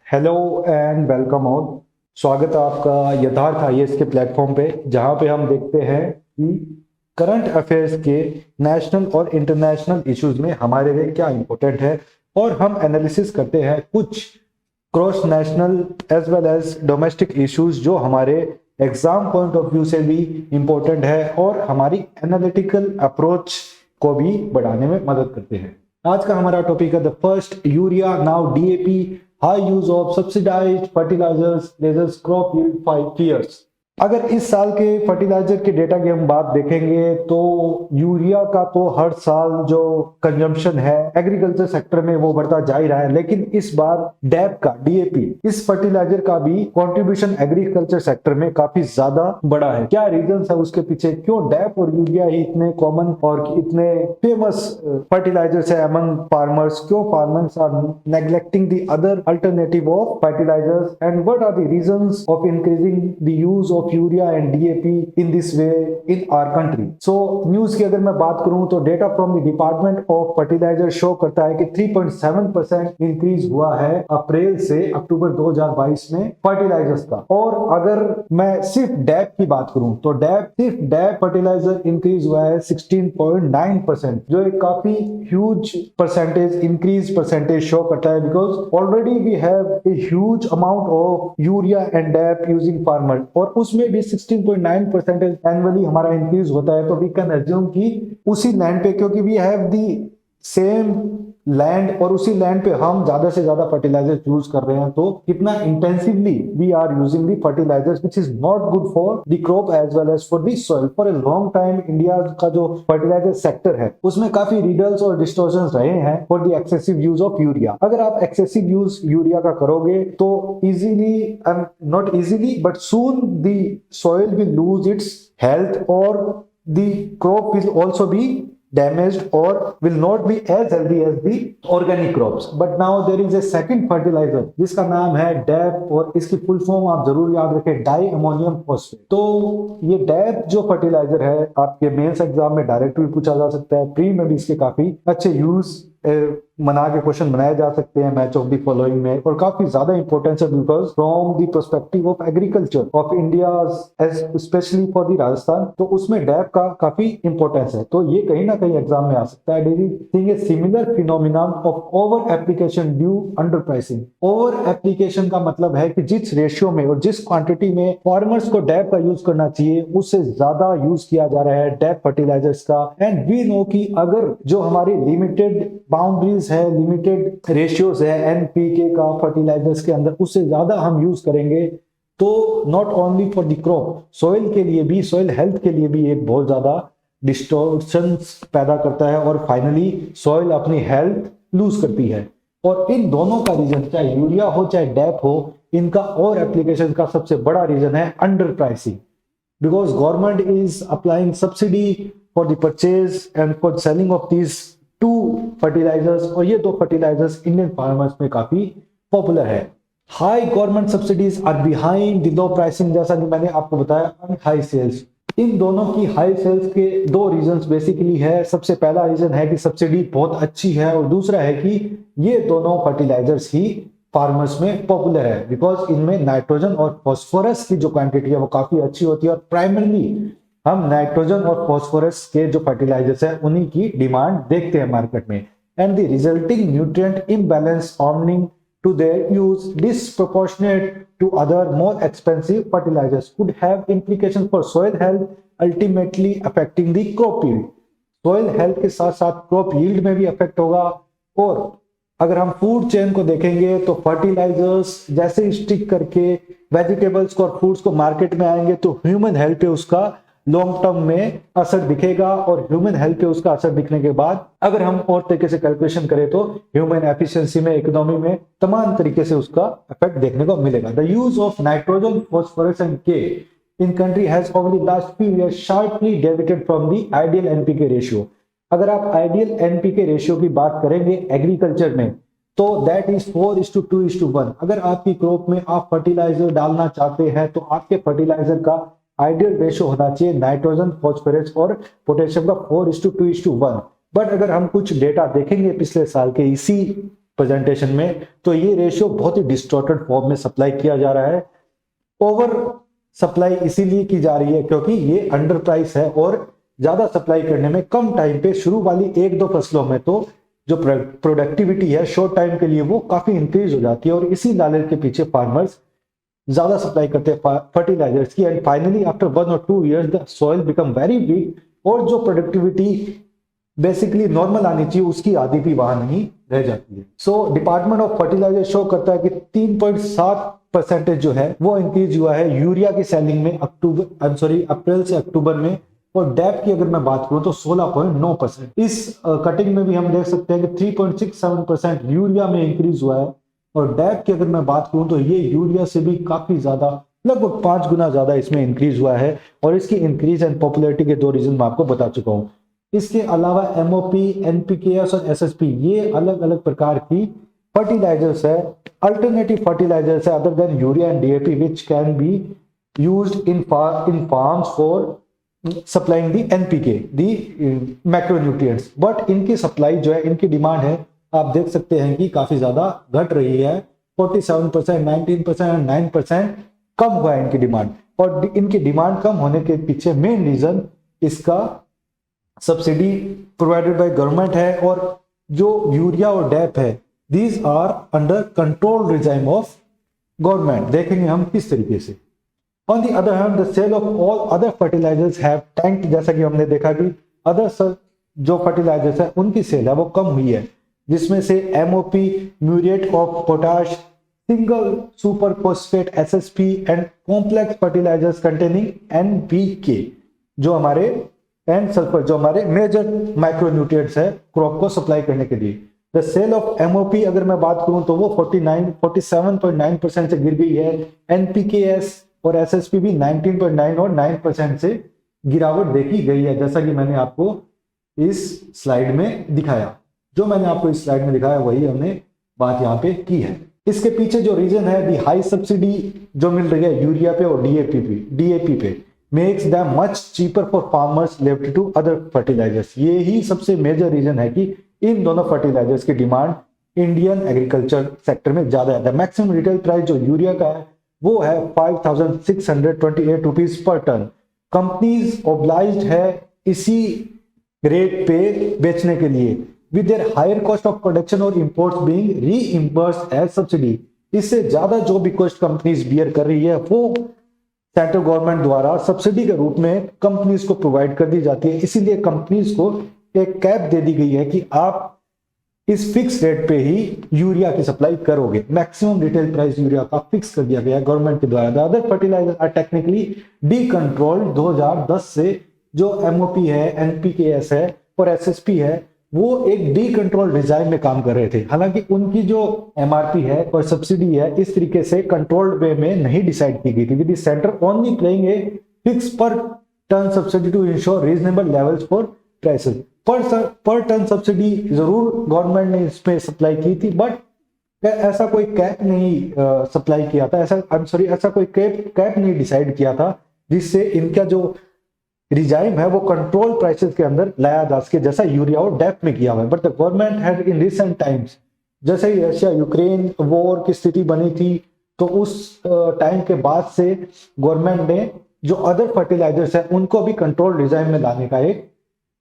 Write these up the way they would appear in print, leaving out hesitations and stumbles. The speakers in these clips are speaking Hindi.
Hello and welcome all. स्वागत है आपका यथार्थ आईएएस के प्लेटफॉर्म पे, जहां पे हम देखते हैं कि करंट अफेयर्स के नेशनल और इंटरनेशनल इश्यूज में हमारे लिए क्या इंपॉर्टेंट है, और हम एनालिसिस करते हैं कुछ cross national as well as domestic issues जो हमारे एग्जाम पॉइंट ऑफ व्यू से भी इंपॉर्टेंट है और हमारी एनालिटिकल अप्रोच को भी बढ़ाने में मदद करते हैं। आज का हमारा टॉपिक है the first urea now DAP high use of subsidised fertilisers raises crop yield 5 years। अगर इस साल के फर्टिलाइजर के डेटा की हम बात देखेंगे तो यूरिया का तो हर साल जो कंजम्पशन है एग्रीकल्चर सेक्टर में वो बढ़ता जा ही रहा है, लेकिन इस बार डैप का डीएपी इस फर्टिलाइजर का भी कंट्रीब्यूशन एग्रीकल्चर सेक्टर में काफी ज्यादा बड़ा है। क्या रीजन है उसके पीछे, क्यों डैप और यूरिया ही इतने कॉमन और इतने फेमस फर्टिलाइजर्स है अमंग फार्मर्स? क्यों farmers are neglecting the other alternative of fertilisers and what are the reasons of increasing the use of urea and DAP in this way in our country? So news की अगर मैं बात करूं तो data from the department of fertiliser show करता है कि 3.7% इंक्रीज हुआ है अप्रैल से अक्टूबर 2022 में फर्टिलाइजर्स का। और अगर मैं सिर्फ डैप की बात करूं तो सिर्फ डैप फर्टिलाइजर इंक्रीज हुआ है 16.9%, जो एक काफी huge percentage increase percentage show करता है, because already we have a huge amount of urea and DAP using farmer, और उसमें भी 16.9% एनुअली हमारा इंक्रीज होता है। तो वी कैन एज्यूम कि उसी लैंड पे, क्योंकि we have the same land और उसी लैंड पे हम ज्यादा से ज्यादा फर्टिलाइजर यूज कर रहे हैं, तो कितना intensively we are using the fertilisers which is not good for the crop as well as for the soil. For a long time India का जो फर्टिलाइजर सेक्टर है उसमें काफी रिडल्स और डिस्टॉर्शंस रहे हैं for the excessive use of urea. अगर आप एक्सेसिव यूज यूरिया का करोगे तो easily not easily but soon the soil will lose its health और the crop will also be damaged or will not be as healthy as the organic crops. But now there is a second fertilizer जिसका नाम है डैप, और इसकी फुल फॉर्म आप जरूर याद रखें, डाई अमोनियम फॉस्फेट। तो ये डैप जो फर्टिलाइजर है आपके मेंस एग्जाम में डायरेक्ट भी पूछा जा सकता है, प्री में भी इसके काफी अच्छे यूज मना के क्वेश्चन बनाए जा सकते हैं मैच ऑफ द फॉलोइंग में, और काफी ज्यादा इंपॉर्टेंस है because from the perspective of agriculture of India specially for the Rajasthan, तो उसमें डैप का काफी इंपॉर्टेंस है। तो ये कहीं ना कहीं एग्जाम में आ सकता है। Seeing a similar phenomenon of over application due under pricing. Over application का मतलब है कि जिस रेशियो में और जिस क्वांटिटी में फार्मर्स को डैप का यूज करना चाहिए उससे ज्यादा यूज किया जा रहा है डैप फर्टिलाइजर्स का। एंड वी नो कि अगर जो हमारी लिमिटेड बाउंड्रीज है, लिमिटेड रेशियोज है एनपीके का फर्टिलाइजर्स के अंदर, उससे ज्यादा हम यूज करेंगे तो not only for the crop, soil के लिए भी, सॉइल हेल्थ के लिए भी एक बहुत ज्यादा डिस्टॉर्शंस पैदा करता है और फाइनली सॉइल अपनी हेल्थ लूज करती है। और इन दोनों का रीजन, चाहे यूरिया हो चाहे डैप हो, इनका और एप्लीकेशन का सबसे बड़ा रीजन है under pricing, because government is applying subsidy for the purchase and for selling of these two fertilizers, और ये दो फर्टिलाइजर्स इंडियन फार्मर्स में काफी पॉपुलर है। High government subsidies are behind the low pricing, जैसा कि मैंने आपको बताया, एंड हाई सेल्स। इन दोनों की हाई सेल्स के दो रीजंस बेसिकली है। सबसे पहला रीजन है कि सब्सिडी बहुत अच्छी है, और दूसरा है कि ये दोनों फर्टिलाइजर्स ही फार्मर्स में पॉपुलर है बिकॉज इनमें नाइट्रोजन और फॉस्फोरस की जो क्वांटिटी है वो काफी अच्छी होती है, और प्राइमरली हम नाइट्रोजन और फॉस्फोरस के जो फर्टिलाइजर्स है उन्हीं की डिमांड देखते हैं मार्केट में। And the resulting nutrient imbalance owing to their use disproportionate to other more expensive fertilizers could have implications for soil health, ultimately affecting the crop yield. soil health के साथ साथ crop yield में भी अफेक्ट होगा। और अगर हम फूड चेन को देखेंगे तो फर्टिलाइजर्स जैसे स्टिक करके वेजिटेबल्स को और फूड्स को मार्केट में आएंगे तो ह्यूमन हेल्थ पे उसका लॉन्ग टर्म में असर दिखेगा, और ह्यूमन हेल्थ पे उसका असर दिखने के बाद अगर हम और तरीके से कैलकुलेशन करें तो ह्यूमन एफिशिएंसी में, इकोनॉमी में तमाम तरीके से उसका इफेक्ट देखने को मिलेगा। The use of nitrogen, phosphorus and K in country has over the last few years sharply deviated from the ideal NPK ratio. अगर आप आइडियल एनपीके रेशियो की बात करेंगे एग्रीकल्चर में तो दैट इज 4:2:1। अगर आपकी क्रॉप में आप फर्टिलाइजर डालना चाहते हैं तो आपके फर्टिलाइजर का आइडियल रेशियो होना चाहिए नाइट्रोजन, फॉस्फोरस और पोटेशियम का 4:2:1। बट अगर हम कुछ डेटा देखेंगे पिछले साल के इसी प्रेजेंटेशन में, तो ये रेशियो बहुत ही डिस्टॉर्टेड फॉर्म में सप्लाई किया जा रहा है। ओवर सप्लाई इसीलिए की जा रही है क्योंकि ये अंडर प्राइस है और ज्यादा सप्लाई करने में कम टाइम पे शुरू वाली एक दो फसलों में तो जो प्रोडक्टिविटी है शॉर्ट टाइम के लिए वो काफी इंक्रीज हो जाती है और इसी लालच के पीछे फार्मर्स ज्यादा सप्लाई करते हैं फर्टिलाइजर्स की, and finally after 1 or 2 years the soil become very weak और जो प्रोडक्टिविटी बेसिकली नॉर्मल आनी चाहिए उसकी आधी भी वहां नहीं रह जाती है। सो डिपार्टमेंट ऑफ फर्टिलाइजर शो करता है कि 3.7% जो है वो इंक्रीज हुआ है यूरिया की सेलिंग में अप्रैल से अक्टूबर में, और डैप की अगर मैं बात करूं तो 16.9%। इस कटिंग में भी हम देख सकते हैं कि 3.67% यूरिया में इंक्रीज हुआ है, और डैप की अगर मैं बात करूं तो ये यूरिया से भी काफी ज्यादा, लगभग 5 गुना ज्यादा इसमें इंक्रीज हुआ है। और इसकी इंक्रीज एंड पॉपुलैरिटी के 2 रीजन मैं आपको बता चुका हूं। इसके अलावा एमओपी, एनपीकेएस और एसएसपी ये अलग अलग प्रकार की फर्टिलाइजर्स है, अल्टरनेटिव फर्टिलाइजर्स है other than urea and DAP which can be used in farms for supplying the NPK the macronutrients. But इनकी सप्लाई जो है, इनकी डिमांड है, आप देख सकते हैं कि काफी ज्यादा घट रही है। 47%, 19% और 9% कम हुआ है इनकी डिमांड, और इनकी डिमांड कम होने के पीछे मेन रीजन इसका सब्सिडी प्रोवाइडेड बाय गवर्नमेंट है, और जो यूरिया और डैप है these are under control regime of government. देखेंगे हम किस तरीके से। On the other hand the sale of all other fertilisers have tanked, जैसा कि हमने देखा कि अदर जो फर्टिलाइजर्स है उनकी सेल है वो कम हुई है, जिसमें से MOP, muriate of potash, single super phosphate, SSP and complex fertilisers containing NPK जो हमारे एंड सल्फर जो हमारे मेजर माइक्रोन्यूट्रिएंट्स है क्रॉप को सप्लाई करने के लिए। द सेल ऑफ एमओपी अगर मैं बात करूं तो वो 47.9% से गिर गई है। एनपीकेएस और एसएसपी भी 19.9 और 9% से गिरावट देखी गई है, जैसा कि मैंने आपको इस स्लाइड में दिखाया। जो मैंने आपको इस स्लाइड में दिखाया वही हमने बात यहाँ पे की है। इसके पीछे जो रीजन है दी हाई सब्सिडी जो मिल रही है यूरिया पे और डीएपी पे makes them much cheaper for farmers related to other fertilisers. ये ही सबसे मेजर रीजन है कि इन दोनों फर्टिलाइजर्स की डिमांड इंडियन एग्रीकल्चर सेक्टर में ज्यादा है। द मैक्सिमम रिटेल प्राइस जो यूरिया का है वो है 5,628 rupees per ton. Companies obliged है इसी रेट पे बेचने के लिए with their higher cost of production और imports being reimbursed as subsidy. इससे ज्यादा जो भी कॉस्ट कंपनीज बियर कर रही है वो सेंट्रल गवर्नमेंट द्वारा सब्सिडी के रूप में कंपनीज को प्रोवाइड कर दी जाती है। इसीलिए कंपनीज को एक कैप दे दी गई है कि आप इस फिक्स रेट पे ही यूरिया की सप्लाई करोगे। मैक्सिमम रिटेल प्राइस यूरिया का फिक्स कर दिया गया है गवर्नमेंट के द्वारा। The other fertiliser are technically decontrolled. 2010 से जो एमओपी है, एनपीकेएस है और एसएसपी है वो एक डी कंट्रोल डिजाइन में काम कर रहे थे। हालांकि उनकी जो एमआरपी है और सब्सिडी है इस तरीके से कंट्रोल्ड वे में नहीं डिसाइड की गई थी, with the centre only playing a fix per ton subsidy to ensure reasonable levels for prices. Per ton subsidy जरूर गवर्नमेंट ने इसमें सप्लाई की थी, बट ऐसा कोई कैप नहीं सप्लाई किया था, ऐसा कोई कैप नहीं डिसाइड किया था जिससे इनका जो रिजाइम है वो कंट्रोल प्राइसेस के अंदर लाया जा सके, जैसा यूरिया और डैप में किया हुआ है। But the government had in recent times, जैसे ही रशिया यूक्रेन वॉर की स्थिति बनी थी तो उस टाइम के बाद से गवर्नमेंट ने जो अदर फर्टिलाइजर्स है उनको भी कंट्रोल डिजाइन में लाने का एक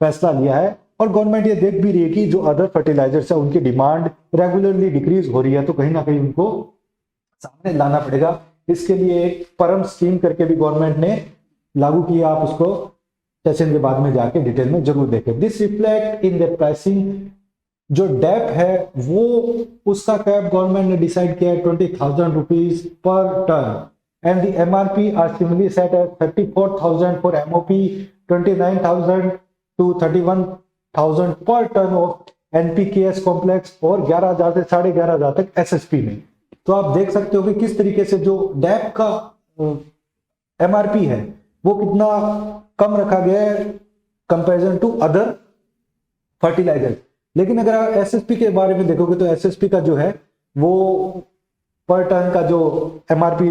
फैसला लिया है। और गवर्नमेंट ये देख भी रही है कि जो अदर फर्टिलाइजर्स है उनकी डिमांड रेगुलरली डिक्रीज हो रही है, तो कहीं ना कहीं उनको सामने लाना पड़ेगा। इसके लिए एक परम स्कीम करके भी गवर्नमेंट ने लागू किया। आप उसको सेशन के बाद में जाके डिटेल में जरूर देखें। This reflect in the pricing. जो डैप है वो उसका कैप गवर्नमेंट ने डिसाइड किया है 20,000 rupees per tonne, and the MRP are similarly set at 34,000 for MOP, 29,000 to 31,000 पर टन ऑफ एनपीकेएस कॉम्प्लेक्स और 11,000 से 11,500 तक एसएसपी में। तो आप देख सकते हो कि किस तरीके से जो डैप का एमआरपी है वो कितना कम रखा गया है कंपैरिजन टू अदर फर्टिलाइजर। लेकिन अगर आप एसएसपी के बारे में देखोगे तो एसएसपी का जो है वो पर टन का जो एमआरपी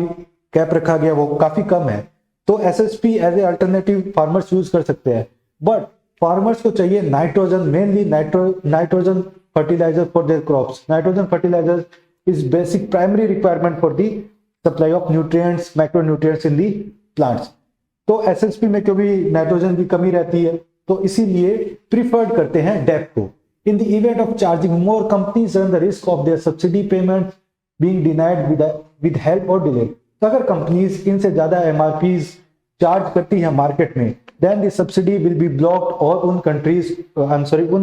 कैप रखा गया वो काफी कम है। तो SSP as a alternative farmers use कर सकते हैं, बट फार्मर्स को चाहिए nitrogen, mainly nitrogen fertilizer for their crops. Nitrogen fertilizer is basic primary requirement for the supply of nutrients, macronutrients in the plants. तो एसएसपी में क्योंकि नाइट्रोजन की कमी रहती है तो इसीलिए प्रिफर्ड करते हैं डैप को. In the event of charging, more companies run the risk of their subsidy payment being denied with help or delay. तो अगर कंपनीज इनसे ज्यादा एमआरपीज चार्ज करती है मार्केट में, then the subsidy will be blocked और उन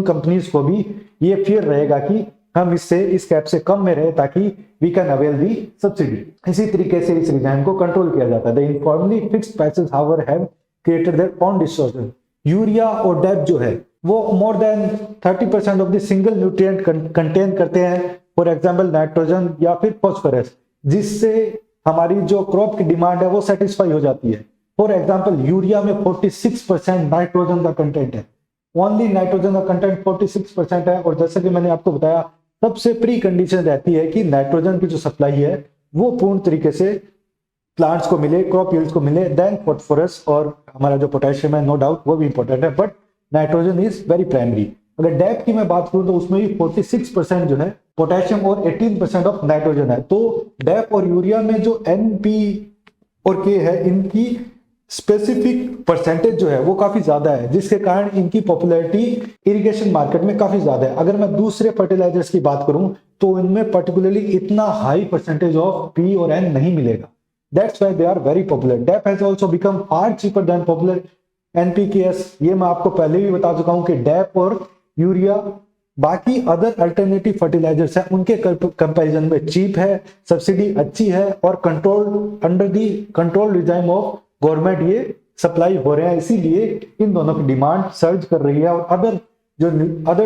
कंपनीज को भी ये फियर रहेगा कि हम इससे इस कैप से कम में रहे ताकि we can avail the subsidy. इसी तरीके से इस रिजाइन को कंट्रोल किया जाता है. The informally fixed prices however have created their own distortion. Urea और डेप जो है वो more than 30% of the single nutrient contain करते हैं, फॉर एग्जांपल नाइट्रोजन या फिर फॉस्फोरस, जिससे हमारी जो क्रॉप की डिमांड है वो सेटिस्फाई हो जाती है. फॉर एग्जांपल यूरिया में 46% नाइट्रोजन का कंटेंट है. ओनली नाइट्रोजन का कंटेंट 46% है. और जैसे कि मैंने आपको बताया, सबसे प्री कंडीशन रहती है कि नाइट्रोजन की जो सप्लाई है वो पूर्ण तरीके से प्लांट्स को मिले, क्रॉप यील्ड्स को मिले. देन फॉस्फोरस और हमारा जो पोटेशियम है, नो डाउट वो भी इंपॉर्टेंट है, but nitrogen is very primary. अगर डैप की मैं बात करूं तो उसमें भी 46% जो है पोटेशियम और 18% ऑफ नाइट्रोजन है. तो डैप और यूरिया में जो एनपी और के है, इनकी स्पेसिफिक परसेंटेज जो है वो काफी ज्यादा है, जिसके कारण इनकी पॉपुलैरिटी इरिगेशन मार्केट में काफी ज्यादा है. अगर मैं दूसरे फर्टिलाइजर्स की बात करूं तो इनमें पर्टिकुलरली इतना हाई परसेंटेज ऑफ पी और एन नहीं मिलेगा. That's why they are very popular. DAP has also become far cheaper than popular NPKs. ये मैं आपको पहले भी बता चुका हूं कि डैप और यूरिया बाकी अदर अल्टरनेटिव फर्टिलाइजर्स हैं उनके कंपैरिजन में चीप है, सब्सिडी अच्छी है और control under the control regime of government ये सप्लाई हो रहे हैं. इसीलिए इन दोनों की डिमांड सर्ज कर रही है और अदर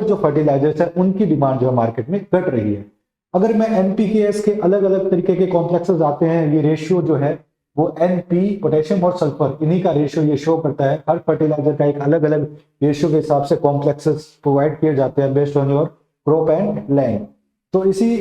जो फर्टिलाइजर्स है उनकी डिमांड जो है मार्केट में घट रही है. अगर मैं एनपीकेएस के अलग अलग तरीके के कॉम्प्लेक्सेस आते हैं, ये रेशियो जो है वो एनपी पोटेशियम और सल्फर इन्हीं का रेशियो ये शो करता है. हर फर्टिलाइजर का एक अलग अलग रेशियो के हिसाब से कॉम्प्लेक्सेस प्रोवाइड किए जाते हैं based on your crop and land. तो इसी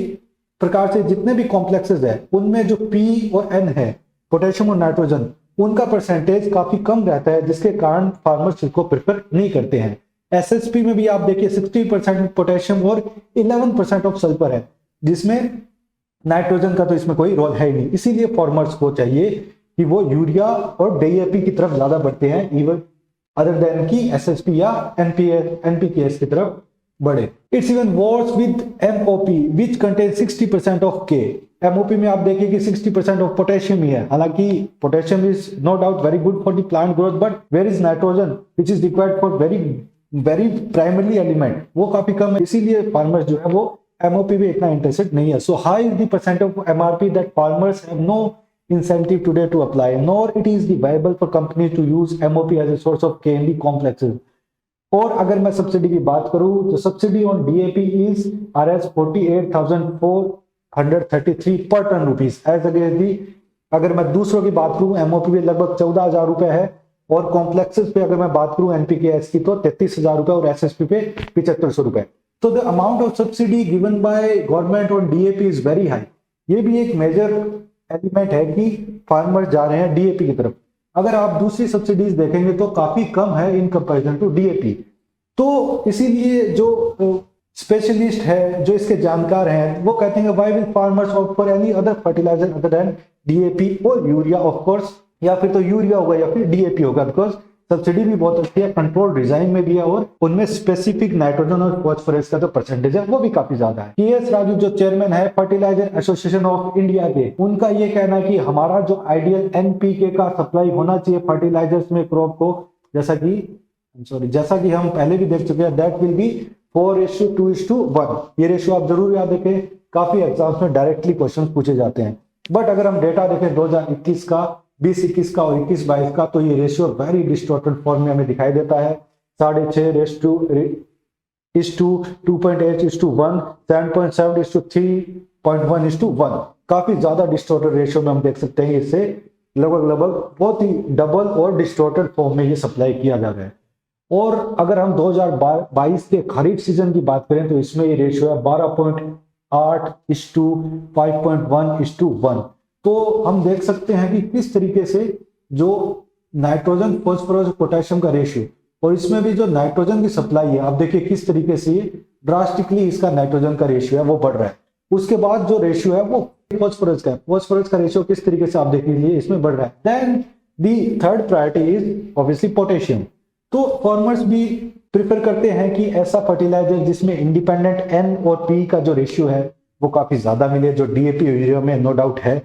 प्रकार से जितने भी कॉम्प्लेक्सेस है उनमें जो पी और एन है, पोटेशियम और नाइट्रोजन, उनका परसेंटेज काफी कम रहता है, जिसके कारण फार्मर्स इसको प्रेफर नहीं करते हैं. एसएसपी में भी आप देखिए 60% पोटेशियम और 11% ऑफ सल्फर है, जिसमें नाइट्रोजन का तो इसमें कोई रोल है ही नहीं. इसीलिए फार्मर्स को चाहिए कि वो यूरिया और डीएपी की तरफ ज्यादा बढ़ते हैं, इवन अदर देन की एसएसपी या एनपीकेएस की तरफ बढ़े. It's even versed with MOP which contain 60% of के. एमओपी में आप देखिए कि 60% ऑफ पोटेशियम ही है. हालांकि potassium is no doubt very good for the plant growth, but where is nitrogen which is required for very primary element, वो काफी कम है. इसीलिए फार्मर्स जो है वो एमओपी में इतना इंटरेस्टेड नहीं है. So high is the percent of MRP that farmers have no incentive today to apply, nor it is the viable for companies to use MOP as a source of K in the complexes. और अगर मैं सब्सिडी की बात करूं तो subsidy on DAP is Rs 48,433 per tonne rupees as against the. अगर मैं दूसरों की बात करूं एमओपी में लगभग 14,000 रुपए है, और कॉम्प्लेक्सेस पे अगर मैं बात करूं एनपीकेएस की तो 33,000 रुपए और एसएसपी पे 7500 रुपए. तो the amount of subsidy given by government on DAP is very high. ये भी एक मेजर एलिमेंट है कि फार्मर जा रहे हैं डीएपी की तरफ. अगर आप दूसरी सब्सिडीज देखेंगे तो काफी कम है इन कंपैरिजन टू डीएपी. तो इसीलिए जो स्पेशलिस्ट है, जो इसके जानकार हैं, वो कहते हैं why will farmers opt for any other fertiliser other than DAP और यूरिया, ऑफ कोर्स, या फिर तो यूरिया होगा या फिर डीएपी होगा, बिकॉज सब्सिडी भी बहुत अच्छी है, कंट्रोल डिजाइन में भी है और उनमें स्पेसिफिक नाइट्रोजन और फॉस्फोरस का जो परसेंटेज है वो भी काफी ज्यादा है. के.एस. राजू जो चेयरमैन है फर्टिलाइजर एसोसिएशन ऑफ इंडिया के, उनका ये कहना है कि हमारा जो आइडियल एनपीके का सप्लाई होना चाहिए फर्टिलाइजर्स में क्रॉप को, जैसा कि हम पहले भी देख चुके हैं, दैट विल बी 4:2:1. ये रेशियो आप जरूर याद रखें, काफी एग्जाम्स में डायरेक्टली क्वेश्चन पूछे जाते हैं. बट अगर हम डेटा देखें 2021 का, 20-21 का और 21-22 का, तो ये रेशियो वेरी डिस्टॉर्टेड फॉर्म में हमें दिखाई देता है. 6.5:2:1, 2.8:1, 7.7:3.1:1. काफी ज्यादा डिस्टॉर्टेड रेशियो में हम देख सकते हैं. इससे लगभग बहुत ही डबल और डिस्टॉर्टेड फॉर्म में ये सप्लाई किया जा रहा है. और अगर हम 2022 के खरीफ सीजन की बात करें तो इसमें ये रेशियो है 12.8:5.1:1. तो हम देख सकते हैं कि किस तरीके से जो नाइट्रोजन, फॉस्फोरस, पोटेशियम का रेशियो, और इसमें भी जो नाइट्रोजन की सप्लाई है, आप देखिए किस तरीके से ड्रास्टिकली इसका नाइट्रोजन का रेशियो है वो बढ़ रहा है। उसके बाद जो रेशियो है वो फॉस्फोरस का है। फॉस्फोरस का रेशियो किस तरीके से आप देख लीजिए इसमें बढ़ रहा है। Then the third priority is obviously potassium. तो फार्मर्स भी प्रिफर करते हैं कि ऐसा फर्टिलाइजर जिसमें इंडिपेंडेंट एन और पी का जो रेशियो है वो काफी ज्यादा मिले, जो डीएपी यूरिया में नो डाउट है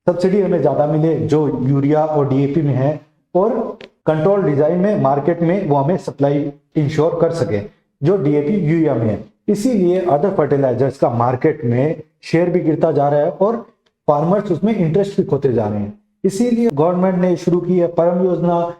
सब्सिडी हमें ज्यादा मिले जो यूरिया और डीएपी में है, और कंट्रोल डिजाइन में मार्केट में वो हमें सप्लाई इंश्योर कर सके जो डीएपी यूरिया में है। इसीलिए अदर फर्टिलाइजर्स का मार्केट में शेयर भी गिरता जा रहा है और फार्मर्स उसमें इंटरेस्ट भी खोते जा रहे हैं। इसीलिए गवर्नमेंट ने शुरू की है परम योजना,